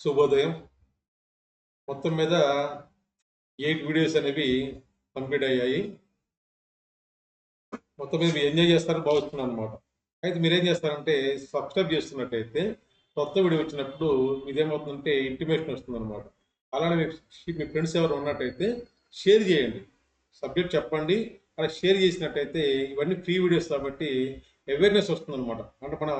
శుభోదయం. మొత్తం మీద 8 వీడియోస్ అనేవి కంప్లీట్ అయ్యాయి. మొత్తం మీద మీరు ఎంజాయ్ చేస్తారని భావిస్తున్నాను అనమాట. అయితే మీరేం చేస్తారంటే సబ్స్క్రైబ్ చేస్తున్నట్టయితే కొత్త వీడియో వచ్చినప్పుడు ఇదేమవుతుందంటే ఇంటిమేషన్ వస్తుందన్నమాట. అలానే మీ ఫ్రెండ్స్ ఎవరు ఉన్నట్టయితే షేర్ చేయండి. సబ్జెక్ట్ చెప్పండి. అలా షేర్ చేసినట్టయితే ఇవన్నీ ఫ్రీ వీడియోస్ కాబట్టి అవేర్నెస్ వస్తుందన్నమాట. అంటే మన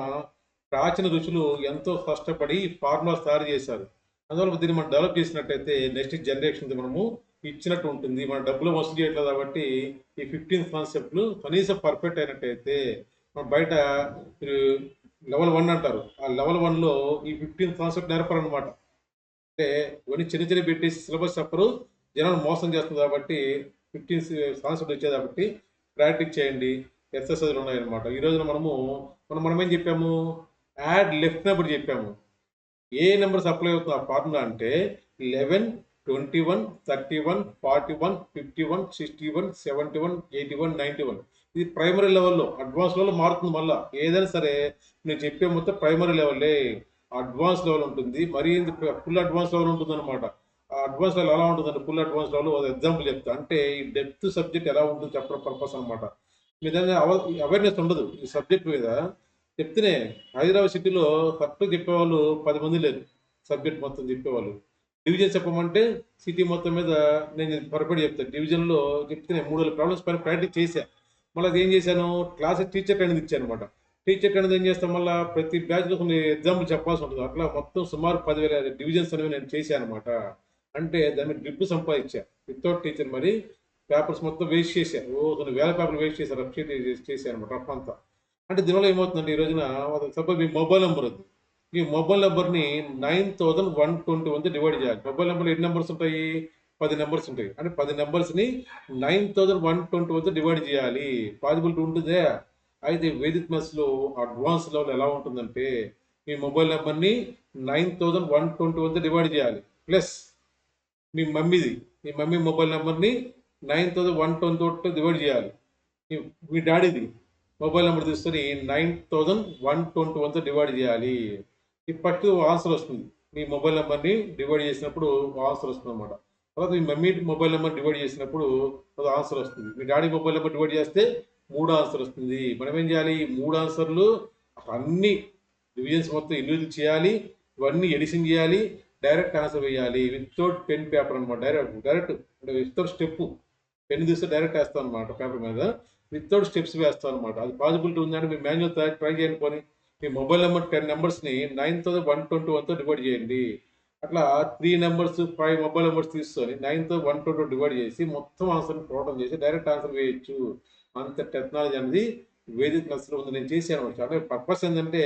ప్రాచీన ఋషులు ఎంతో కష్టపడి ఫార్ములాస్ తయారు చేశారు. అందువల్ల దీన్ని మనం డెవలప్ చేసినట్టయితే నెక్స్ట్ జనరేషన్కి మనము ఇచ్చినట్టు ఉంటుంది. మన డబ్బులు వసూలు చేయట్లేదు కాబట్టి ఈ 15 కాన్సెప్ట్లు కనీసం పర్ఫెక్ట్ అయినట్టయితే మన బయట మీరు లెవెల్ 1 అంటారు. ఆ లెవెల్ 1లో ఈ 15 కాన్సెప్ట్ నేర్పరనమాట. అంటే ఇవన్నీ చిన్న చిన్న పెట్టేసి సిలబస్ చెప్పరు, జనాలు మోసం చేస్తుంది కాబట్టి 15 కాన్సెప్ట్ వచ్చేది కాబట్టి ప్రాక్టీస్ చేయండి. ఎక్సర్సైజ్లు ఉన్నాయన్నమాట. ఈ రోజున మనం ఏం చెప్పాము, యాడ్ లెఫ్ట్ నెంబర్ చెప్పాము. ఏ నెంబర్ సప్లై అవుతుంది ఆ ఫార్ములా అంటే 11, 21, 31, 41, 51, 61, 71, 81, 91. ఇది ప్రైమరీ లెవెల్లో. అడ్వాన్స్ లెవెల్లో మారుతుంది. మళ్ళీ ఏదైనా సరే నేను చెప్పే మొత్తం ప్రైమరీ లెవెల్లే. అడ్వాన్స్ లెవెల్ ఉంటుంది, మరీ ఫుల్ అడ్వాన్స్ లెవెల్ ఉంటుంది అనమాట. ఆ అడ్వాన్స్ లెవెల్ ఎలా ఉంటుందంటే ఫుల్ అడ్వాన్స్ లెవెల్ ఒక ఎగ్జాంపుల్ చెప్తా. అంటే ఈ డెప్త్ సబ్జెక్ట్ ఎలా ఉంటుంది చెప్పడం పర్పస్ అనమాట. మీ దగ్గర అవేర్నెస్ ఉండదు ఈ సబ్జెక్ట్ మీద. చెప్తేనే హైదరాబాద్ సిటీలో కరెక్ట్ చెప్పేవాళ్ళు 10 మంది లేరు. సబ్జెక్ట్ మొత్తం చెప్పేవాళ్ళు. డివిజన్ చెప్పమంటే సిటీ మొత్తం మీద నేను పొరపాటు చెప్తాను. డివిజన్లో చెప్తేనే 3 ప్రాబ్లమ్స్ పైన ప్రాక్టీస్ చేశా. మళ్ళీ అది ఏం చేశాను, క్లాస్ టీచర్ ట్రైనింగ్ ఇచ్చాను అనమాట. టీచర్ ట్రైనింగ్ ఏం చేస్తాం, మళ్ళీ ప్రతి బ్యాచ్లో కొన్ని ఎగ్జాంపుల్ చెప్పాల్సి ఉంటుంది. అట్లా మొత్తం సుమారు 10,000 డివిజన్స్ అనేవి నేను చేశాను అనమాట. అంటే దాన్ని గ్రిప్ సంపాదించా వితౌట్ టీచర్. మరి పేపర్స్ మొత్తం వేస్ట్ చేశాను. కొన్ని వేల పేపర్లు వేస్ట్ చేశాను. రఫ్ షీట్ చేశాను అనమాట, రఫ్ అంతా. అంటే దీనివల్ల ఏమవుతుందంటే ఈ రోజున సపోజ్ మీ మొబైల్ నెంబర్ ఉంది. ఈ మొబైల్ నెంబర్ని 9121తో డివైడ్ చేయాలి. మొబైల్ నెంబర్లో ఎన్ని నెంబర్స్ ఉంటాయి? 10 నెంబర్స్ ఉంటాయి. అంటే 10 నెంబర్స్ని 9121తో డివైడ్ చేయాలి. పాసిబిలిటీ ఉంటుందే. అయితే వేదిక్ మ్యాథ్స్లో అడ్వాన్స్ లెవెల్ ఎలా ఉంటుందంటే మీ మొబైల్ నెంబర్ని 9121తో డివైడ్ చేయాలి. ప్లస్ మీ మమ్మీ మొబైల్ నెంబర్ని 9121తో డివైడ్ చేయాలి. మీ డాడీది మొబైల్ నెంబర్ తీసుకొని 9121తో డివైడ్ చేయాలి. ఇప్పటికి ఆన్సర్ వస్తుంది. మీ మొబైల్ నెంబర్ని డివైడ్ చేసినప్పుడు ఆన్సర్ వస్తుంది అనమాట. తర్వాత మీ మమ్మీ మొబైల్ నెంబర్ డివైడ్ చేసినప్పుడు అది ఆన్సర్ వస్తుంది. మీ డాడీ మొబైల్ నెంబర్ డివైడ్ చేస్తే 3 ఆన్సర్ వస్తుంది. మనం ఏం చేయాలి? 3 ఆన్సర్లు అన్ని డివిజన్స్ మొత్తం ఇండివిజువల్ చేయాలి. ఇవన్నీ ఎడిషన్ చేయాలి. డైరెక్ట్ ఆన్సర్ వేయాలి వితౌట్ పెన్ పేపర్ అనమాట. డైరెక్ట్ అంటే వితౌట్ స్టెప్. పెన్ తీస్తే డైరెక్ట్ వేస్తాం అనమాట పేపర్ మీద. వితౌట్ స్టెప్స్ వేస్తాం అనమాట. అది పాసిబిలిటీ ఉందంటే మీ మాన్యువల్ ట్రై చేయండి. పోనీ మీ మొబైల్ నెంబర్ 10 నెంబర్స్ని 9121తో డివైడ్ చేయండి. అట్లా 3 నెంబర్స్ 5 మొబైల్ నెంబర్స్ తీసుకొని 9తో డివైడ్ చేసి మొత్తం ఆన్సర్ని టోటల్ చేసి డైరెక్ట్ ఆన్సర్ వేయచ్చు. అంత టెక్నాలజీ అనేది వేదిక్ మ్యాథ్స్లో ఉంది. నేను చేశాను అనమాట. అంటే పర్పస్ ఏంటంటే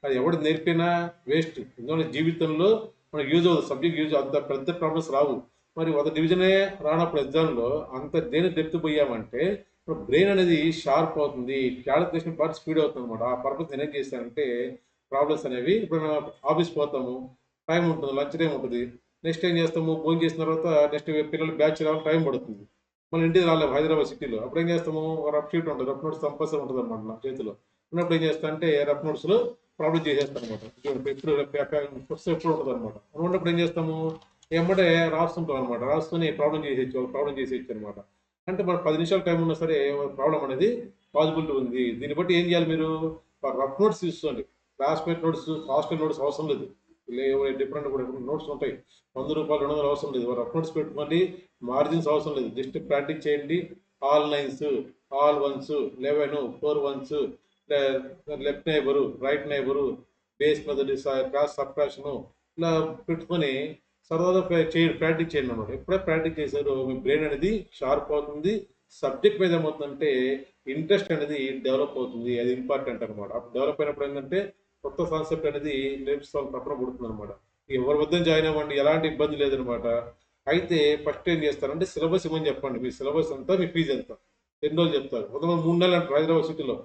అది ఎవడు నేర్పినా వేస్ట్. ఎందుకంటే జీవితంలో మనకు యూజ్ అవుతుంది. సబ్జెక్ట్ యూజ్ అంత పెద్ద ప్రాబ్లమ్స్ రావు. మరి ఒక డివిజనే రానప్పుడు ఎగ్జామ్లో అంత దేని డెప్త్ పోయామంటే బ్రెయిన్ అనేది షార్ప్ అవుతుంది. క్యాలిక్యులేషన్ పార్ట్ స్పీడ్ అవుతుంది అనమాట. ఆ పర్పస్ నేను ఏం చేశానంటే ప్రాబ్లమ్స్ అనేవి ఇప్పుడు ఆఫీస్ పోతాము, టైం ఉంటుంది, లంచ్ టైం ఉంటుంది. నెక్స్ట్ ఏం చేస్తాము, భోజనం చేసిన తర్వాత నెక్స్ట్ పిల్లలు బ్యాచ్ రావాలి, టైం పడుతుంది. మన ఇంటికి రాలేము హైదరాబాద్ సిటీలో. అప్పుడు ఏం చేస్తాము, రఫ్ షీట్ ఉంటుంది, రఫ్ నోట్స్ కంపల్సరీ ఉంటుంది అనమాట నా చేతిలో. ఉన్నప్పుడు ఏం చేస్తా అంటే రఫ్ నోట్స్లో ప్రాబ్లం చేసేస్తాను అనమాట. ఎప్పుడు ఎప్పుడు ఉంటుంది అనమాట. ఉన్నప్పుడు ఏం చేస్తాము, ఏమంటే రాస్తుంటాం అనమాట. రాసుకొని ప్రాబ్లం చేసేయచ్చు అనమాట. అంటే మనకు 10 నిమిషాలు టైం ఉన్నా సరే ప్రాబ్లం అనేది పాసిబిలిటీ ఉంది. దీన్ని బట్టి ఏం చేయాలి, మీరు రఫ్ నోట్స్ తీసుకోండి. క్లాస్మేట్ నోట్స్, హాస్టల్ నోట్స్ అవసరం లేదు. డిఫరెంట్ కూడా నోట్స్ ఉంటాయి. 100 రూపాయలు 200 అవసరం లేదు. రఫ్ నోట్స్ పెట్టుకోండి. మార్జిన్స్ అవసరం లేదు. జస్ట్ ప్రాక్టీస్ చేయండి. All nines, all once, 11, 4 once, left neighbour, right neighbour, base method, cross subtraction ఇలా పెట్టుకొని సరదాగా ప్రాక్టీస్ చేయండి అనమాట. ఎప్పుడే ప్రాక్టీస్ చేశారో మీ బ్రెయిన్ అనేది షార్ప్ అవుతుంది. సబ్జెక్ట్ మీద ఏమవుతుందంటే ఇంట్రెస్ట్ అనేది డెవలప్ అవుతుంది. అది ఇంపార్టెంట్ అనమాట. అప్పుడు డెవలప్ అయినప్పుడు ఏంటంటే కొత్త కాన్సెప్ట్ అనేది నేర్చుకోవాలి తప్పన పడుతుంది అనమాట. ఎవరి వద్ద జాయిన్ అవ్వండి, ఎలాంటి ఇబ్బంది లేదనమాట. అయితే ఫస్ట్ ఏం చేస్తారంటే సిలబస్ ఇవ్వని చెప్పండి. మీ సిలబస్ ఎంత, మీ ఫీజు ఎంత, ఎన్ని రోజులు చెప్తారు. కొంతమంది 3 నెలలు అంటారు. హైదరాబాద్ సిటీలో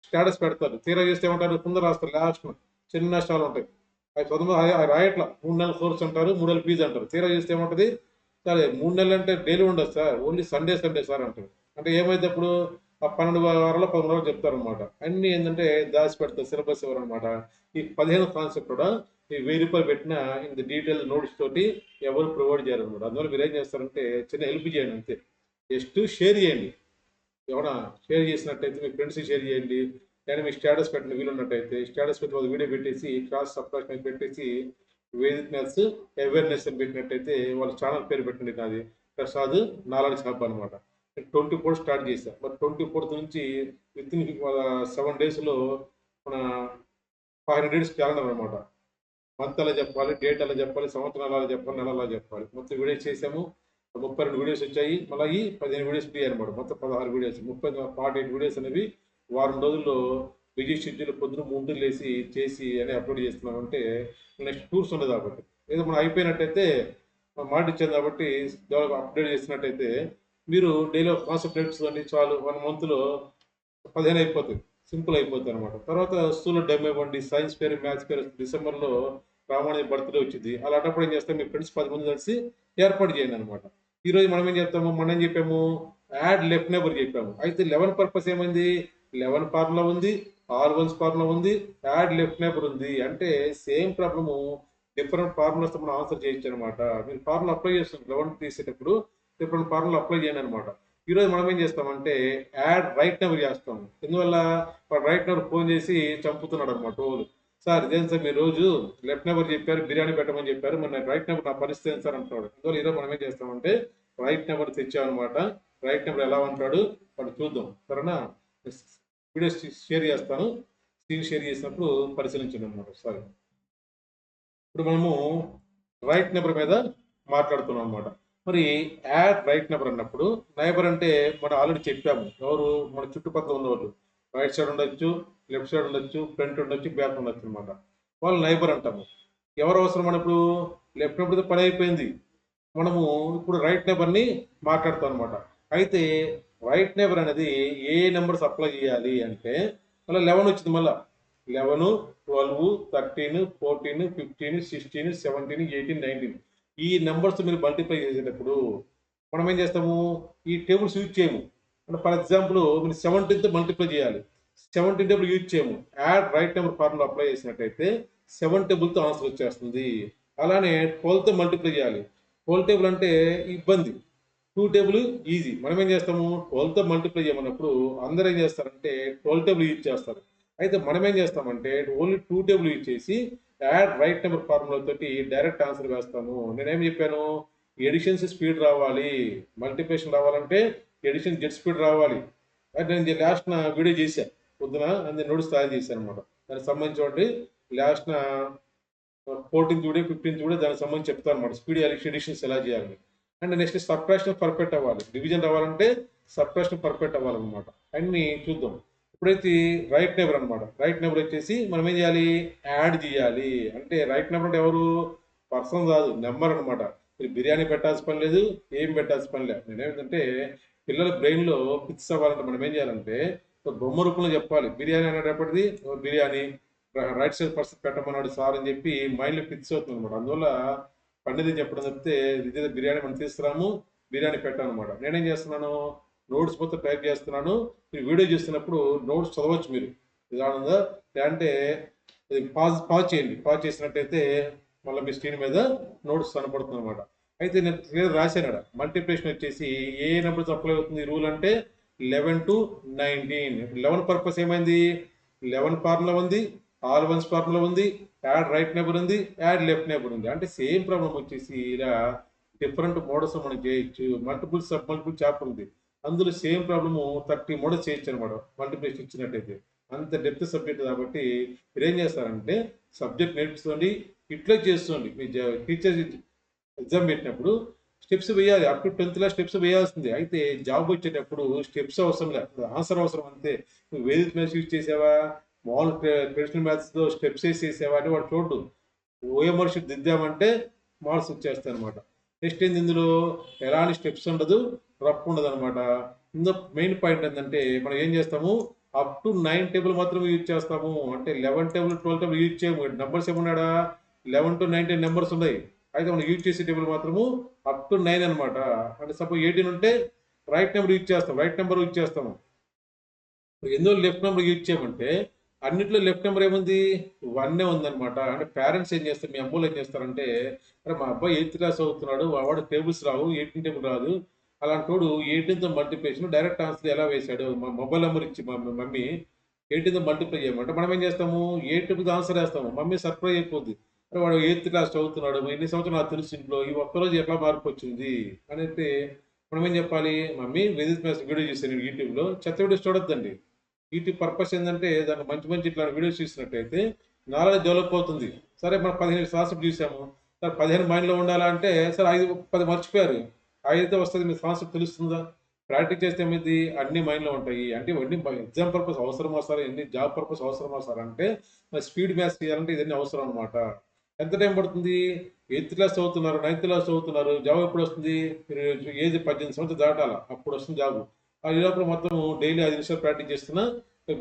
స్టేటస్ పెడతారు. తీరా చేస్తే ఏమంటారు, కింద రాస్తారు లాస్ట్ చిన్న నష్టాలు ఉంటాయి. అవి కొంతమంది రాయట్లా. 3 నెలల కోర్స్ అంటారు, 3 నెలల ఫీజు అంటారు. తీరా చేస్తే ఏమంటుంది, సరే 3 నెలలు అంటే డైలీ ఉండదు సార్, ఓన్లీ సండే సార్ అంటారు. అంటే ఏమైతే అప్పుడు ఆ 12 వారాలు 13 వారాలు చెప్తారనమాట. అన్నీ ఏంటంటే దాచి పెడతారు, సిలబస్ ఎవరనమాట. ఈ 15 కాన్సెప్ట్ కూడా ఈ రూ. 1000 పెట్టిన ఇంత డీటెయిల్ నోట్స్ తోటి ఎవరు ప్రొవైడ్ చేయరనమాట. అందువల్ల మీరు ఏం చేస్తారంటే చిన్న హెల్ప్ చేయండి అంతే. జస్ట్ షేర్ చేయండి. ఏమన్నా షేర్ చేసినట్టయితే మీ ఫ్రెండ్స్కి షేర్ చేయండి. లేదా మీ స్టేటస్ పెట్టిన వీలున్నట్టయితే స్టేటస్ పెట్టి ఒక వీడియో పెట్టేసి క్రాస్ సబ్స్క్రిప్షన్ పెట్టేసి వేదిక్ మ్యాథ్స్ అవేర్నెస్ అని పెట్టినట్టయితే వాళ్ళ ఛానల్ పేరు పెట్టండి. నాది ప్రసాద్ నాలెడ్జ్ హబ్ అనమాట. 24 స్టార్ట్ చేశా. మరి 24 నుంచి విత్ ఇన్ 7 డేస్లో మన 500 డేస్ క్యాలెండర్ అనమాట. మంత్ అలా చెప్పాలి, డేట్ అలా చెప్పాలి, సంవత్సరాలు అలా చెప్పాలి, నెల అలా చెప్పాలి. మొత్తం వీడియోస్ చేసాము. 32 వీడియోస్ వచ్చాయి. మళ్ళీ 15 వీడియోస్ ఫ్రీ అనమాట. మొత్తం 16 వీడియోస్, 48 వీడియోస్ అనేవి వారం రోజుల్లో బిజీ షెడ్యూల్ పొద్దున 3 లేసి చేసి అని అప్లోడ్ చేస్తున్నామంటే నెక్స్ట్ టూర్స్ ఉండదు కాబట్టి ఏదో మనం అయిపోయినట్టయితే మాట ఇచ్చాను కాబట్టి అప్డేట్ చేసినట్టయితే మీరు డైలీ కాన్సెప్ట్ నేర్చుకోండి అన్ని చాలు 1 మంత్లో 15 అయిపోతుంది. సింపుల్ అయిపోతుంది అనమాట. తర్వాత స్కూల్లో డెమ్ ఇవ్వండి, సైన్స్ ఫేర్, మ్యాథ్స్ ఫేర్ డిసెంబర్లో రామాణి బర్త్డే వచ్చింది. అలాంటప్పుడు ఏం చేస్తాం, మీ ఫ్రెండ్స్ 10 మంది కలిసి ఏర్పాటు చేయండి అనమాట. ఈరోజు మనం ఏం చెప్తాము, మనం ఏం చెప్పాము, యాడ్ లెఫ్ట్ నెబర్ చెప్పాము. అయితే 11 పర్పస్ ఏమైంది, 11 ఫార్ములా ఉంది, ఆల్ వన్స్ ఫార్ములా ఉంది, యాడ్ లెఫ్ట్ నెబర్ ఉంది. అంటే సేమ్ ప్రాబ్లము డిఫరెంట్ ఫార్ములాస్ మనం ఆన్సర్ చేయొచ్చు అనమాట. మీరు ఫార్ములా అప్లై చేస్తాం 11 తీసేటప్పుడు డిఫరెంట్ ఫార్ములా అప్లై చేయండి అనమాట. ఈరోజు మనం ఏం చేస్తామంటే యాడ్ రైట్ నెంబర్ చేస్తాం. ఎందువల్ల వాడు రైట్ నెంబర్ ఫోన్ చేసి చంపుతున్నాడు అనమాట రోజు. సార్ ఇదేం సార్ మీరు రోజు లెఫ్ట్ నెంబర్ చెప్పారు, బిర్యానీ పెట్టమని చెప్పారు, మరి నేను రైట్ నెంబర్ నా పరిస్థితి ఏంటి సార్ అంటున్నాడు. అందువల్ల ఈరోజు మనం ఏం చేస్తామంటే రైట్ నెంబర్ తెచ్చామన్నమాట. రైట్ నెంబర్ ఎలా ఉంటాడు వాడు చూద్దాం. సరేనా, వీడియో షేర్ చేస్తాను. స్క్రీన్ షేర్ చేసినప్పుడు పరిశీలించండి అనమాట. సరే, ఇప్పుడు మనము రైట్ నెంబర్ మీద మాట్లాడుతున్నాం అనమాట. మరి యాడ్ రైట్ నెంబర్ అన్నప్పుడు నైబర్ అంటే మనం ఆల్రెడీ చెప్పాము. ఎవరు, మన చుట్టుపక్కల ఉన్నవాళ్ళు. రైట్ సైడ్ ఉండొచ్చు, లెఫ్ట్ సైడ్ ఉండొచ్చు, ఫ్రంట్ ఉండొచ్చు, బ్యాక్ ఉండొచ్చు అనమాట. వాళ్ళు నైబర్ అంటాము. ఎవరు అవసరం మనప్పుడు, లెఫ్ట్ నెంబర్తో పని అయిపోయింది. మనము ఇప్పుడు రైట్ నెంబర్ని మాట్లాడతాం అనమాట. అయితే రైట్ నెంబర్ అనేది ఏ నెంబర్స్ అప్లై చేయాలి అంటే మళ్ళీ 11 వచ్చింది. మళ్ళీ 11, 12, 13, 14, 15, 16, 17, 18, 19 ఈ నెంబర్స్ మీరు మల్టిప్లై చేసేటప్పుడు మనం ఏం చేస్తాము, ఈ టేబుల్స్ యూజ్ చేయము. అంటే ఫర్ ఎగ్జాంపుల్ మీరు 17తో మల్టిప్లై చేయాలి, 17 టేబుల్ యూజ్ చేయము. Add right number formula apply చేసినట్టయితే 7 టేబుల్తో ఆన్సర్ వచ్చేస్తుంది. అలానే 12తో మల్టిప్లై చేయాలి. 12 టేబుల్ అంటే ఇబ్బంది, 2 టేబుల్ ఈజీ. మనం ఏం చేస్తాము, 12తో మల్టిప్లై చేయమన్నప్పుడు అందరూ ఏం చేస్తారంటే 12 టేబుల్ యూజ్ చేస్తారు. అయితే మనం ఏం చేస్తామంటే ఓన్లీ 2 టేబుల్ యూజ్ చేసి యాడ్ రైట్ నెంబర్ ఫార్ములా తోటి డైరెక్ట్ ఆన్సర్ వేస్తాము. నేనేం చెప్పాను, ఎడిషన్స్ స్పీడ్ రావాలి, మల్టిప్లికేషన్ రావాలంటే ఎడిషన్ జెట్ స్పీడ్ రావాలి. అయితే నేను లాస్ట్ నా వీడియో చేశాను పొద్దున, అందులో నోట్స్ తయారు చేశాను అనమాట. దానికి సంబంధించి last 14th video 15th video దానికి సంబంధించి చెప్తాను అనమాట, స్పీడ్ ఎడిషన్స్ ఎలా చేయాలి. అండ్ నెక్స్ట్ సబ్ట్రాక్షన్ పర్ఫెక్ట్ అవ్వాలి, డివిజన్ రావాలంటే సబ్ట్రాక్షన్ పర్ఫెక్ట్ అవ్వాలన్నమాట. అన్ని చూద్దాం. ఇప్పుడైతే రైట్ నెంబర్ అనమాట. రైట్ నెంబర్ వచ్చేసి మనం ఏం చేయాలి, యాడ్ చేయాలి. అంటే రైట్ నెంబర్ అంటే ఎవరు, పర్సన్ కాదు, నెంబర్ అనమాట. మీరు బిర్యానీ పెట్టాల్సిన పని లేదు, ఏం పెట్టాల్సిన పని లేదు. నేనేమిటంటే పిల్లల బ్రెయిన్లో ఫిక్స్ అవ్వాలంటే మనం ఏం చేయాలంటే బొమ్మ రూపంలో చెప్పాలి. బిర్యానీ అనేటప్పటిది బిర్యానీ, రైట్ సైడ్ పర్సన్ పెట్టమన్నాడు సార్ అని చెప్పి మైండ్లో ఫిక్స్ అవుతుంది అనమాట. అందువల్ల పండిది చెప్పడం తప్పితే ఇదే బిర్యానీ మనం తీసుకురాము, బిర్యానీ పెట్టాను అనమాట. నేనేం చేస్తున్నాను, నోట్స్ మొత్తం టైప్ చేస్తున్నాను. మీరు వీడియో చూస్తున్నప్పుడు నోట్స్ చదవచ్చు మీరు నిదానంగా. అంటే పాజ్ చేయండి. పాజ్ చేసినట్టయితే మళ్ళీ మీ స్క్రీన్ మీద నోట్స్ కనపడుతుంది అనమాట. అయితే నేను క్లియర్ రాశాను. మల్టిప్లికేషన్ వచ్చేసి ఏ నెంబర్ అప్లై అవుతుంది రూల్ అంటే 11 to 19. 11 పర్పస్ ఏమైంది, 11 ఫార్ములా ఉంది, ఆల్ వన్స్ ఫార్ములా ఉంది, యాడ్ రైట్ నెంబర్ ఉంది, యాడ్ లెఫ్ట్ నెంబర్ ఉంది. అంటే సేమ్ ప్రాబ్లం వచ్చేసి ఇలా డిఫరెంట్ మోడల్స్ మనం చేయొచ్చు. మల్టిపుల్ సబ్ మల్టిపుల్ చాప్టర్ ఉంది, అందులో సేమ్ ప్రాబ్లము 30 మోడల్స్ చేయొచ్చు అనమాట. మల్టిప్లికేషన్ ఇచ్చినట్టయితే అంత డెప్త్ సబ్జెక్ట్ కాబట్టి మీరు ఏం చేస్తారంటే సబ్జెక్ట్ నేర్చుకోండి, ఇట్లా చేస్తుంది. మీ టీచర్ ఎగ్జామ్ పెట్టినప్పుడు స్టెప్స్ వేయాలి. అప్ టు 10th స్టెప్స్ వేయాల్సింది. అయితే జాబ్ వచ్చేటప్పుడు స్టెప్స్ అవసరం లేదు, ఆన్సర్ అవసరం అంతే. నువ్వు వేదిక మ్యాథ్స్ యూజ్ చేసావా, మామూలు ట్రెడిషనల్ మ్యాథ్స్తో స్టెప్స్ వేసేసావా అని వాడు చూడు. ఓఎంఆర్ షీట్ దిద్దామంటే మార్క్స్ వచ్చేస్తాయి అనమాట. నెక్స్ట్ ఏంది, ఇందులో ఎలాంటి స్టెప్స్ ఉండదు, రఫ్ ఉండదు అనమాట. ఇందులో మెయిన్ పాయింట్ ఏంటంటే మనం ఏం చేస్తాము, అప్ టు 9 టేబుల్ మాత్రం యూజ్ చేస్తాము. అంటే 11 టేబుల్ 12 టేబుల్ యూజ్ చేయము. నెంబర్స్ ఏమన్నాడా, 11 to 19 నెంబర్స్ ఉన్నాయి. అయితే మనం యూజ్ చేసే టేబుల్ మాత్రము అప్ టు 9 అనమాట. అంటే సపోజ్ 18 ఉంటే రైట్ నెంబర్ యూజ్ చేస్తాం, రైట్ నెంబర్ యూజ్ చేస్తాము. ఎందులో లెఫ్ట్ నెంబర్ యూజ్ చేయమంటే అన్నిట్లో లెఫ్ట్ నెంబర్ ఏముంది? 1 ఉందన్నమాట. అంటే పేరెంట్స్ ఏం చేస్తారు, మీ అమ్మోళ్ళు ఏం చేస్తారంటే, "అరె! మా అబ్బాయి 8థ్ క్లాస్ చదువుతున్నాడు. వాడికి టేబుల్స్ రావు. 18 టేబుల్ రాదు. అలాంటోడు 18తో మల్టిప్లికేషన్ డైరెక్ట్ ఆన్సర్ ఎలా వేశాడు? మా మొబైల్ నంబర్ ఇచ్చి మమ్మీ 18తో మల్టిప్లై చేయమంటే మనం ఏం చేస్తాము? 8కి ఆన్సర్ వేస్తాము. మమ్మీ సర్ప్రైజ్ అయిపోద్ది. అరె! వాడు 8థ్ క్లాస్ చదువుతున్నాడు. ఎన్ని సంవత్సరాలు నాకు తెలుసు ఇంట్లో. ఈ ఒక్కరోజు ఎట్లా మార్పు వచ్చింది?" అనైతే మనం ఏం చెప్పాలి? "మమ్మీ వేదిక్ మ్యాథ్స్ వీడియో చూసాను నేను యూట్యూబ్‌లో." చెత్త వీడియోస్ చూడొద్దండి. వీటి పర్పస్ ఏంటంటే దాంట్లో మంచి మంచి ఇట్లాంటి వీడియోస్ చూసినట్టయితే నాలెడ్జ్ డెవలప్ అవుతుంది. సరే మనం 15 కాన్సెప్ట్ చూసాము. సరే 15 మైండ్లో ఉండాలా అంటే సరే 5, 10 మర్చిపోయారు. 5 వస్తుంది, మీకు కాన్సెప్ట్ తెలుస్తుందా? ప్రాక్టీస్ చేస్తే ఏమైంది అన్ని మైండ్లో ఉంటాయి. అంటే ఇవన్నీ ఎగ్జామ్ పర్పస్ అవసరమా సార్? ఎన్ని జాబ్ పర్పస్ అవసరమా సార్ అంటే మరి స్పీడ్ మ్యాథ్స్ చేయాలంటే ఇవన్నీ అవసరం అనమాట. ఎంత టైం పడుతుంది? 8థ్ క్లాస్ చదువుతున్నారు, 9థ్ క్లాస్ చదువుతున్నారు. జాబ్ ఎప్పుడు వస్తుంది? మీరు ఏజ్ 18 సంవత్సరాలు దాటాల అప్పుడు వస్తుంది జాబ్. ఆ ఈ లోపల మొత్తం డైలీ 5 నిమిషాలు ప్రాక్టీస్ చేస్తున్నా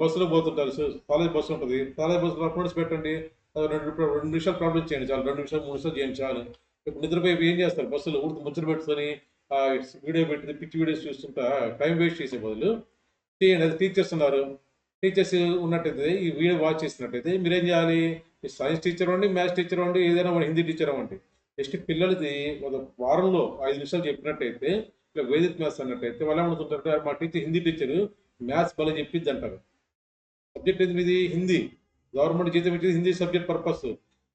బస్సులో పోతుంటారు. కాలేజ్ బస్సు ఉంటుంది. కాలేజ్ బస్సులో అప్లోడ్స్ పెట్టండి. అది 2 నిమిషాలు ప్రాబ్లం చేయండి చాలు. 2 నిమిషాలు 3 నిమిషాలు చేయండి చాలు. ఇప్పుడు నిద్రపోయి ఏం చేస్తారు? బస్సులో ఊరికి ముచ్చట పెట్టుకొని వీడియో పెట్టి పిచ్చి వీడియోస్ చూస్తుంటా టైం వేస్ట్ చేసే బదులు చేయండి. అది టీచర్స్ ఉన్నారు. టీచర్స్ ఉన్నట్టయితే ఈ వీడియో వాచ్ చేసినట్టయితే మీరేం చేయాలి? సైన్స్ టీచర్ అవ్వండి, మ్యాథ్స్ టీచర్ అవ్వండి, ఏదైనా హిందీ టీచర్ అవ్వండి. జస్ట్ పిల్లలది ఒక వారంలో 5 నిమిషాలు చెప్పినట్టయితే ఇలా వేదిక్ మ్యాథ్స్ అన్నట్టయితే వాళ్ళు ఏమనుకుంటారంటే మా టీచర్ హిందీ టీచరు మ్యాథ్స్ భలే చెప్పిద్ది అంటారు. సబ్జెక్ట్ ఏది మీది? హిందీ. గవర్నమెంట్ జీతం ఇచ్చేది హిందీ సబ్జెక్ట్ పర్పస్.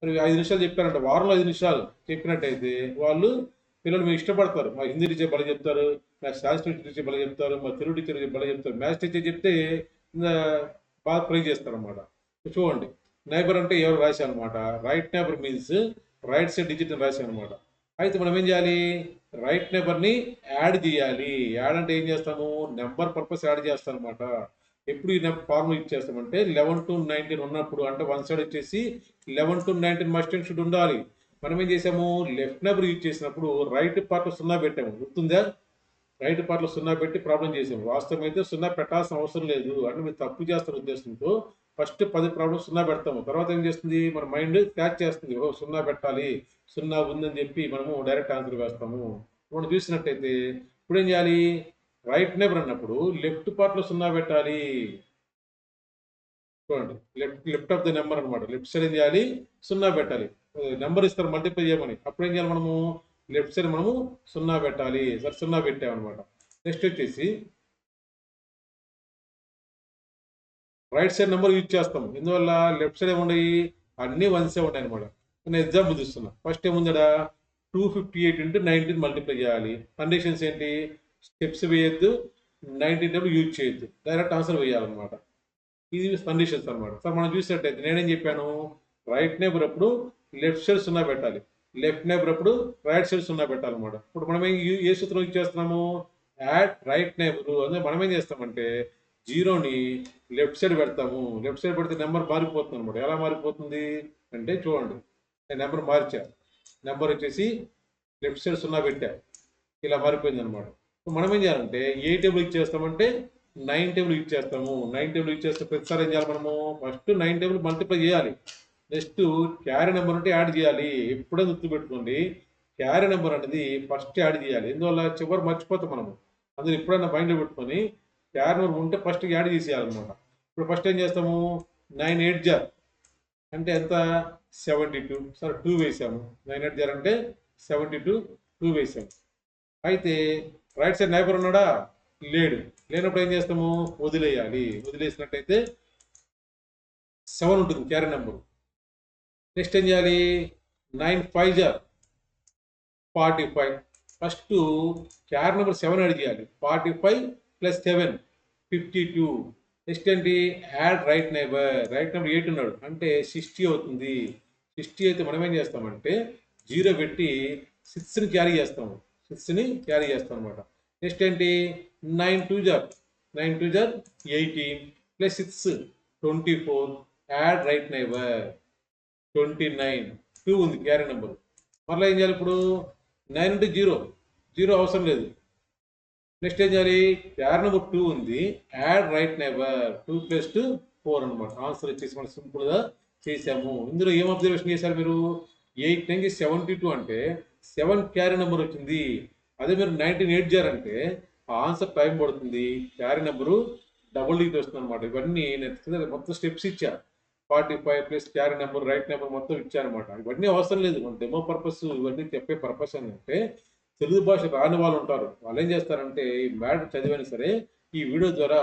మరి 5 నిమిషాలు చెప్పారంట, వారంలో 5 నిమిషాలు చెప్పినట్టయితే వాళ్ళు పిల్లలు మీరు ఇష్టపడతారు. మా హిందీ టీచర్ భలే చెప్తారు, మా సైన్స్ టీచర్ భలే చెప్తారు, మా తెలుగు టీచర్ భలే చెప్తారు, మ్యాథ్స్ టీచర్ చెప్తే ఇంకా బాగా ప్రైజ్ చేస్తారు అనమాట. చూడండి, నైబర్ అంటే ఎవరు రాశారు అనమాట. Right neighbour means right side digit అని రాశాను అనమాట. అయితే మనం ఏం చేయాలి? రైట్ నైబర్ని యాడ్ చేయాలి. యాడ్ అంటే ఏం చేస్తాము? నెంబర్ పర్పస్ యాడ్ చేస్తాం అనమాట. ఎప్పుడు ఈ ఫార్ములా యూజ్ చేస్తామంటే 11 to 19 ఉన్నప్పుడు, అంటే వన్ సైడ్ వచ్చేసి 11 to 19 మస్ట్ అండ్ షుడ్ ఉండాలి. మనం ఏం చేసాము? లెఫ్ట్ నెంబర్ యూజ్ చేసినప్పుడు రైట్ పార్ట్ 0 పెట్టాము. గుర్తుందా? రైట్ పార్ట్లో 0 పెట్టి ప్రాబ్లం చేసాము. వాస్తవం అయితే 0 పెట్టాల్సిన అవసరం లేదు. అంటే మీరు తప్పు చేస్తున్న ఉద్దేశంతో ఫస్ట్ 10 ప్రాబ్లమ్స్ 0 పెడతాము. తర్వాత ఏం చేస్తుంది? మన మైండ్ క్యాచ్ చేస్తుంది. ఓ 0 పెట్టాలి, 0 ఉందని చెప్పి మనము డైరెక్ట్ ఆన్సర్ వేస్తాము. మనం చూసినట్టయితే ఇప్పుడు ఏం చేయాలి? రైట్ నెంబర్ అన్నప్పుడు లెఫ్ట్ పార్ట్లో 0 పెట్టాలి. చూడండి, లెఫ్ట్ ఆఫ్ ద నెంబర్ అనమాట. లెఫ్ట్ సైడ్ ఏం చేయాలి? 0 పెట్టాలి. నెంబర్ ఇస్తారు మల్టిప్లై చేయమని. అప్పుడు ఏం చేయాలి మనము? లెఫ్ట్ సైడ్ మనము 0 పెట్టాలి. సరే 0 పెట్టామన్నమాట. నెక్స్ట్ వచ్చేసి రైట్ సైడ్ నెంబర్ యూజ్ చేస్తాం. ఎందువల్ల? లెఫ్ట్ సైడ్ ఏముండయి? అన్ని వన్సే ఉన్నాయి అనమాట. నేను ఎగ్జాంపుల్ చూస్తున్నా. ఫస్ట్ ఏముందడా? 258 into 19 మల్టిప్లై చేయాలి. కండిషన్స్ ఏంటి? స్టెప్స్ వేయద్దు, 19 టేబుల్ యూజ్ చేయొద్దు, డైరెక్ట్ ఆన్సర్ వేయాలన్నమాట. ఇది కండిషన్స్ అనమాట. సార్ మనం చూసినట్టయితే నేనేం చెప్పాను? రైట్ నైబర్ అప్పుడు లెఫ్ట్ సైడ్ 0 పెట్టాలి, లెఫ్ట్ నైబర్ అప్పుడు రైట్ సైడ్ 0 పెట్టాలన్నమాట. ఇప్పుడు మనం ఏ సూత్రం యూజ్ చేస్తున్నాము? Add right neighbour. అంటే మనం ఏం చేస్తామంటే జీరోని లెఫ్ట్ సైడ్ పెడతాము. లెఫ్ట్ సైడ్ పెడితే నెంబర్ మారిపోతుంది అనమాట. ఎలా మారిపోతుంది అంటే చూడండి, నేను నెంబర్ మార్చా. నెంబర్ వచ్చేసి లెఫ్ట్ సైడ్ 0 పెట్టా, ఇలా మారిపోయింది అనమాట. మనం ఏం చేయాలంటే ఏ టేబుల్ ఇచ్చేస్తామంటే 9 టేబుల్ యూజ్ చేస్తాము. 9 టేబుల్ యూజ్ చేస్తే ప్రతిసారి ఏం చేయాలి మనము? ఫస్ట్ 9 టేబుల్ మల్టిప్లై చేయాలి. నెక్స్ట్ క్యారీ నెంబర్ ఉంటే యాడ్ చేయాలి. ఎప్పుడే గుర్తుపెట్టుకోండి, క్యారీ నెంబర్ అనేది ఫస్ట్ యాడ్ చేయాలి. ఎందువల్ల? చివరి మర్చిపోతాం మనము. అందులో ఎప్పుడైనా మైండ్లో పెట్టుకొని క్యారీ నెంబర్ ఉంటే ఫస్ట్ యాడ్ చేసేయాలన్నమాట. ఇప్పుడు ఫస్ట్ ఏం చేస్తాము? 9 8 జార్ అంటే ఎంత? 72. సరే 2 వేసాము. 9 8 జార్ అంటే 72, 2 వేసాము. అయితే రైట్ సైడ్ నైబర్ ఉన్నాడా? లేడు. లేనప్పుడు ఏం చేస్తాము? వదిలేయాలి. వదిలేసినట్టయితే 7 ఉంటుంది క్యారీ నెంబర్. నెక్స్ట్ ఏం చేయాలి? 9 5 జార్ 45. ఫస్ట్ క్యారీ నెంబర్ 7 యాడ్ చేయాలి. 45 + 7 52. నెక్స్ట్ ఏంటి? Add right neighbour. Right number 8 ఉన్నాడు అంటే 60 అవుతుంది. 60 అయితే మనం ఏం చేస్తామంటే 0 పెట్టి 6ని క్యారీ చేస్తాము. 6ని క్యారీ చేస్తాం అనమాట. నెక్స్ట్ ఏంటి? 9 2 జార్ 18 + 6 24. Add right neighbour 29. 2 ఉంది క్యారీ నెంబర్. మరలా ఏం చేయాలి? ఇప్పుడు 9 అంటే 0 అవసరం లేదు. నెక్స్ట్ ఏం చేయాలి? క్యారీ నెంబర్ 2 ఉంది, యాడ్ రైట్ నైబర్. 2 + 2 4 అనమాట. ఆన్సర్ వచ్చేసి మనం సింపుల్గా చేసాము. ఇందులో ఏం అబ్జర్వేషన్ చేశారు మీరు? 8 నుంచి 72 అంటే 7 క్యారీ నెంబర్ వచ్చింది. అదే మీరు 19 8 జార్ అంటే ఆన్సర్ టైం పడుతుంది. క్యారీ నెంబరు డబుల్ డిజిట్ వస్తుంది అనమాట. ఇవన్నీ నేను మొత్తం స్టెప్స్ ఇచ్చా. 45 plus carry number, right number మొత్తం ఇచ్చానమాట. ఇవన్నీ అవసరం లేదు, మన డెమో పర్పస్ ఇవన్నీ చెప్పే పర్పస్ ఏంటంటే తెలుగు భాష రాని వాళ్ళు ఉంటారు, వాళ్ళు ఏం చేస్తారంటే ఈ మ్యాటర్ చదివైనా సరే ఈ వీడియో ద్వారా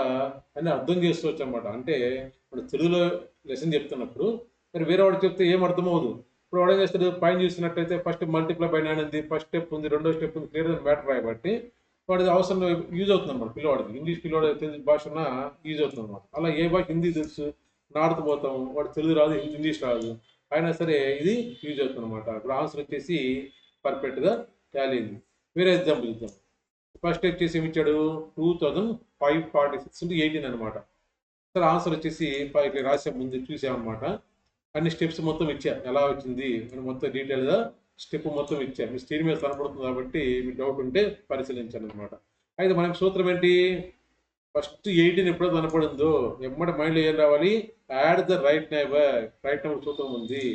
అన్ని అర్థం చేసుకోవచ్చు అనమాట. అంటే ఇప్పుడు తెలుగులో లెసన్ చెప్తున్నప్పుడు మరి వేరే వాడు చెప్తే ఏం అర్థమవుదు. ఇప్పుడు వాడు ఏం చేస్తాడు, పైన చూసినట్టయితే ఫస్ట్ మల్టిప్లై బై 9 ఉంది, ఫస్ట్ స్టెప్ ఉంది, రెండో స్టెప్ ఉంది, క్లియర్ మ్యాటర్ రాయబట్టి వాడిది అవసరం యూజ్ అవుతుంది అనమాట. పిల్లవాడికి ఇంగ్లీష్ పిల్లవాడు తెలుగు భాషన యూజ్ అవుతుంది అనమాట. అలా ఏ భాష హిందీ తెలుసు, నార్త్ పోతాం, వాడు తెలుగు రాదు, ఇంగ్లీష్ రాదు, అయినా సరే ఇది యూజ్ అవుతుంది అనమాట. ఇప్పుడు ఆన్సర్ వచ్చేసి పర్ఫెక్ట్గా టాలీ అయింది. వేరే ఎగ్జాంపుల్ ఇద్దాం. ఫస్ట్ వచ్చేసి ఏమి ఇచ్చాడు, 2546 18 అనమాట. సరే ఆన్సర్ వచ్చేసి ఇట్లా రాసే ముందు చూసామన్నమాట. అన్ని స్టెప్స్ మొత్తం ఇచ్చా, ఎలా వచ్చింది అని మొత్తం డీటెయిల్గా స్టెప్ మొత్తం ఇచ్చా. మీ స్క్రీన్ మీద కనపడుతుంది కాబట్టి మీకు డౌట్ ఉంటే పరిశీలించాను అనమాట. అయితే మనకి సూత్రం ఏంటి, ఫస్ట్ 18 ఎప్పుడో కనపడిందో ఎమ్మటి మైండ్లో ఏం రావాలి, add the right number. Right number సూత్రం ఉంది.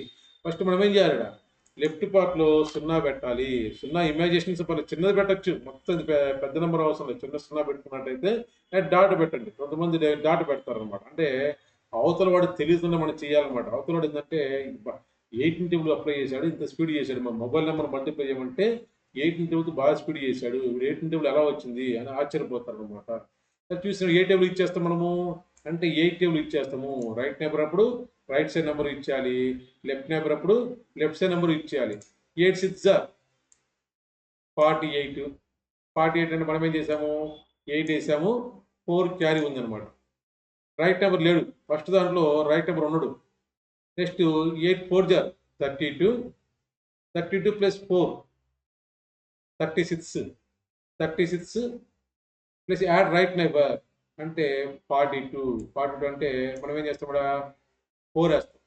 ఫస్ట్ మనం ఏం చేయాలి, లెఫ్ట్ పార్ట్లో 0 పెట్టాలి. 0 ఇమాజినేషన్స్ చిన్నది పెట్టచ్చు, మొత్తం పెద్ద నెంబర్ అవసరం లేదు. చిన్న 0 పెట్టుకున్నట్టయితే డాట్ పెట్టండి. కొంతమంది డాట్ పెడతారు అనమాట. అంటే అవతల వాడు తెలియకుండా మనం చేయాలన్నమాట. అవతల వాడు ఏంటంటే 18 టేబుల్ అప్లై చేశాడు, ఇంత స్పీడ్ చేశాడు, మన మొబైల్ నెంబర్ మల్టిప్లై చేయమంటే 18 టేబుల్ బాగా స్పీడ్ చేశాడు, 18 టేబుల్ ఎలా వచ్చింది అని ఆశ్చర్యపోతారు అనమాట. చూసిన ఏ టేబుల్ ఇచ్చేస్తాం మనము అంటే 8 టేబుల్ ఇచ్చేస్తాము. రైట్ నెంబర్ అప్పుడు రైట్ సైడ్ నెంబర్ ఇచ్చేయాలి, లెఫ్ట్ నెంబర్ అప్పుడు లెఫ్ట్ సైడ్ నెంబర్ ఇచ్చేయాలి. 8 6 48. 48 అంటే మనం ఏం చేసాము, 8 వేసాము, 4 క్యారీ ఉందన్నమాట. రైట్ నెంబర్ లేడు, ఫస్ట్ దాంట్లో రైట్ నెంబర్ ఉన్నాడు. Next 8 4 32, 32 plus 4 36, 36 plus add right number అంటే 42. 42 అంటే మనం ఏం చేస్తాం ఇక్కడ 4 వేస్తాం.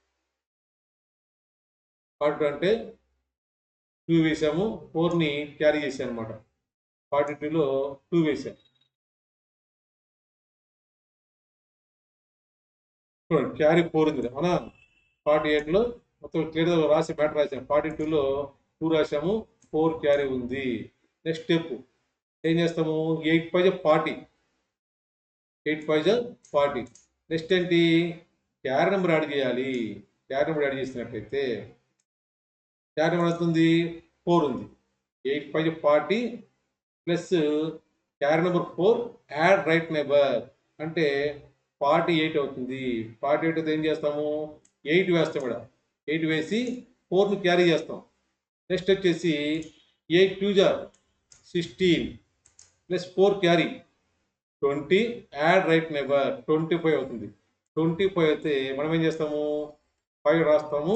42 అంటే 2 వేసాము, 4ని క్యారీ చేసాం అనమాట. 42లో 2 వేసాం. చూడండి క్యారీ 4 ఉంది మన 48లో మొత్తం క్లియర్గా రాసి మ్యాటర్ రాసాము. 42లో 2 రాసాము, 4 క్యారీ ఉంది. నెక్స్ట్ స్టెప్ ఏం చేస్తాము, 8 5 40, 8 5 40. నెక్స్ట్ ఏంటి, క్యారీ నెంబర్ యాడ్ చేయాలి. క్యారీ నెంబర్ యాడ్ చేసినట్లయితే క్యారీ నెంబర్ అవుతుంది 4 ఉంది. 8 5 40 plus carry number 4 add right number అంటే 48 అవుతుంది. 48 అయితే ఏం చేస్తాము, 8 వేస్తాం ఇక్కడ. 8 వేసి 4ని క్యారీ చేస్తాం. నెక్స్ట్ వచ్చేసి 8 2 16 plus 4 carry 20 add right number 25 అవుతుంది. 25 అయితే మనం ఏం చేస్తాము, 5 రాస్తాము,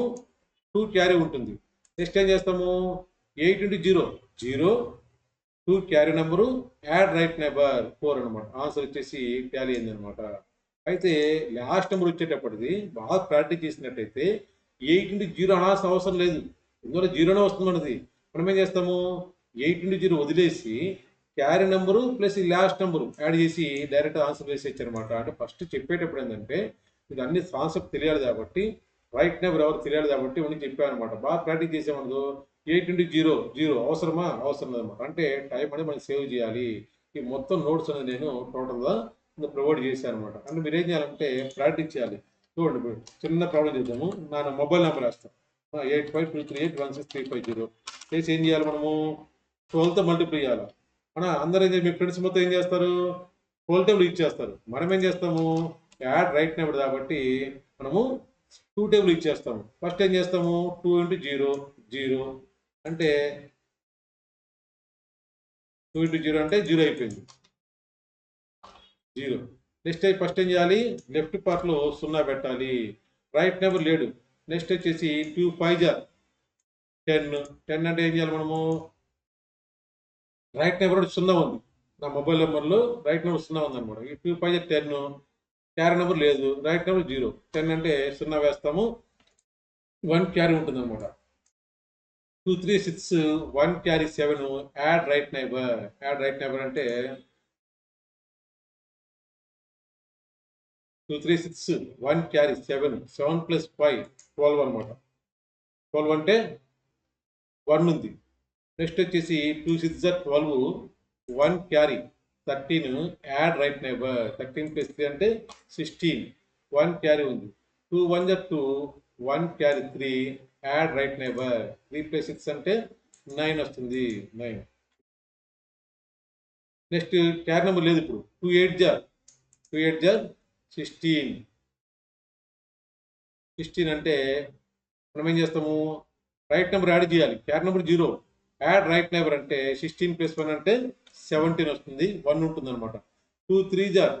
2 క్యారీ ఉంటుంది. నెక్స్ట్ ఏం చేస్తాము, 8 into 0 0, 2 carry number, add right number 4 అనమాట. ఆన్సర్ వచ్చేసి ట్యాలీ అయింది అనమాట. అయితే లాస్ట్ నెంబర్ వచ్చేటప్పటిది బాగా ప్రాక్టీస్ చేసినట్టయితే 8 into 0 అనాల్సిన అవసరం లేదు, ఇందులో జీరోనే వస్తుంది మనది. మనం ఏం చేస్తాము, 8 into 0 వదిలేసి క్యారీ నెంబరు ప్లస్ ఈ లాస్ట్ నెంబరు యాడ్ చేసి డైరెక్ట్ ఆన్సర్ వేసేయచ్చు అనమాట. అంటే ఫస్ట్ చెప్పేటప్పుడు ఏంటంటే ఇది అన్ని కాన్సెప్ట్ తెలియాలి కాబట్టి, రైట్ నెంబర్ ఎవరు తెలియాలి కాబట్టి ఇవన్నీ చెప్పాను అనమాట. బాగా ప్రాక్టీస్ చేసామనుకో 8 into 0 0 అవసరమా, అవసరం లేదన్నమాట. అంటే టైం అనేది మనం సేవ్ చేయాలి. ఈ మొత్తం నోట్స్ అనేది నేను టోటల్గా ప్రొవైడ్ చేశాను అనమాట. అంటే మీరు ఏం చేయాలంటే ప్రాక్టీస్ చేయాలి. చూడండి ఇప్పుడు చిన్న ప్రాబ్లం చేద్దాము. నా మొబైల్ నెంబర్ వేస్తాం 8523816350 చేసి ఏం చేయాలి మనము 12తో మల్టిప్లై చేయాలి. అందరూ మీ ఫ్రెండ్స్ మొత్తం ఏం చేస్తారు, 12 టేబుల్ ఇచ్చేస్తారు. మనం ఏం చేస్తాము, యాడ్ రైట్ నెంబర్ కాబట్టి మనము 2 టేబుల్ ఇచ్చేస్తాము. ఫస్ట్ ఏం చేస్తాము, 2 into 0 0 అంటే 2 into 0 అంటే 0 అయిపోయింది, 0. నెక్స్ట్ ఫస్ట్ ఏం చేయాలి, లెఫ్ట్ పార్ట్లో 0 పెట్టాలి, రైట్ నెంబర్ లేడు. నెక్స్ట్ వచ్చేసి 2 5 10, 10 అంటే ఏం చేయాలి మనము, రైట్ నెంబర్ 0 ఉంది, నా మొబైల్ నెంబర్లో రైట్ నెంబర్ 0 ఉంది అనమాట. 2 5 10, క్యారీ నెంబర్ లేదు, రైట్ నెంబర్ 0. 10 అంటే 0 వేస్తాము, 1 క్యారీ ఉంటుంది అనమాట. 2 3 6 1 carry 7, add right number. Add right number అంటే 2 3 6 1 క్యారీ 7, 7 ప్లస్ 5 12 అనమాట. 12 అంటే 1 ఉంది. నెక్స్ట్ వచ్చేసి 2 6 12 1 carry 13 add right neighbour 13 plus 3 అంటే 16 1 క్యారీ ఉంది 2 1 జర్ 2 1 carry 3 add right neighbour 3 plus 6 అంటే 9 వస్తుంది 9 నెక్స్ట్ క్యారీ నెంబర్ లేదు ఇప్పుడు 2 8 జర్ 16 అంటే మనం ఏం చేస్తాము రైట్ నెంబర్ యాడ్ చేయాలి carry number 0 add right number అంటే 16 ప్లస్ 1 అంటే 17 వస్తుంది 1 ఉంటుంది అనమాట 2 3 జర్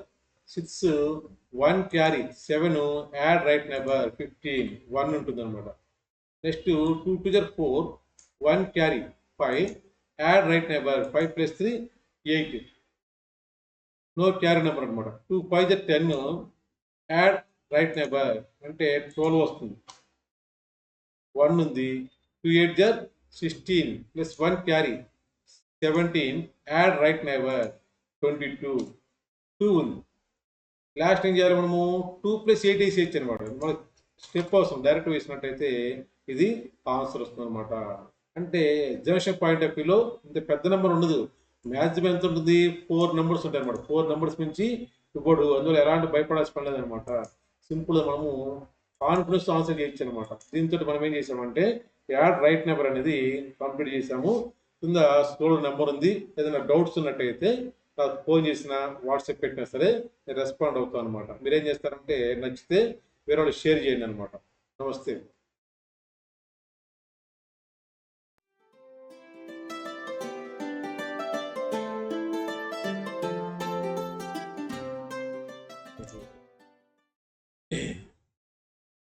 6 1 క్యారీ 7 యాడ్ రైట్ నెంబర్ 15 1 ఉంటుంది అనమాట నెక్స్ట్ 2 2 జర్ 4 1 carry 5 add right number 5 plus 3 8 no carry number అనమాట 2 5 జర్ 10 యాడ్ రైట్ నెంబర్ అంటే 12 వస్తుంది 1 ఉంది 2 8 జర్ 16 plus 1 carry 17 add right neighbour 22 2 ఉంది లాస్ట్ ఏం చేయాలి మనము 2 ప్లస్ 8 వేసేయచ్చు అనమాట మనకు స్టెప్ అవసరం డైరెక్ట్ వేసినట్టయితే ఇది ఆన్సర్ వస్తుంది అనమాట అంటే ఎగ్జామినేషన్ పాయింట్ ఆఫ్ వ్యూలో ఇంత పెద్ద నెంబర్ ఉండదు మ్యాక్సిమం ఎంత ఉంటుంది 4 నెంబర్స్ ఉంటాయి అనమాట 4 నెంబర్స్ నుంచి ఇప్పుడు అందులో ఎలాంటి భయపడాల్సిన పని లేదనమాట సింపుల్ మనము కాన్ఫిడెన్స్ ఆన్సర్ చేయొచ్చు అనమాట దీంతో మనం ఏం చేసామంటే యాడ్ రైట్ నెంబర్ అనేది కంప్లీట్ చేసాము కింద స్క్రోల్ నెంబర్ ఉంది ఏదైనా డౌట్స్ ఉన్నట్టయితే నాకు ఫోన్ చేసినా వాట్సాప్ పెట్టినా సరే నేను రెస్పాండ్ అవుతాను అనమాట మీరేం చేస్తారంటే నచ్చితే వేరే వాళ్ళు షేర్ చేయండి అనమాట నమస్తే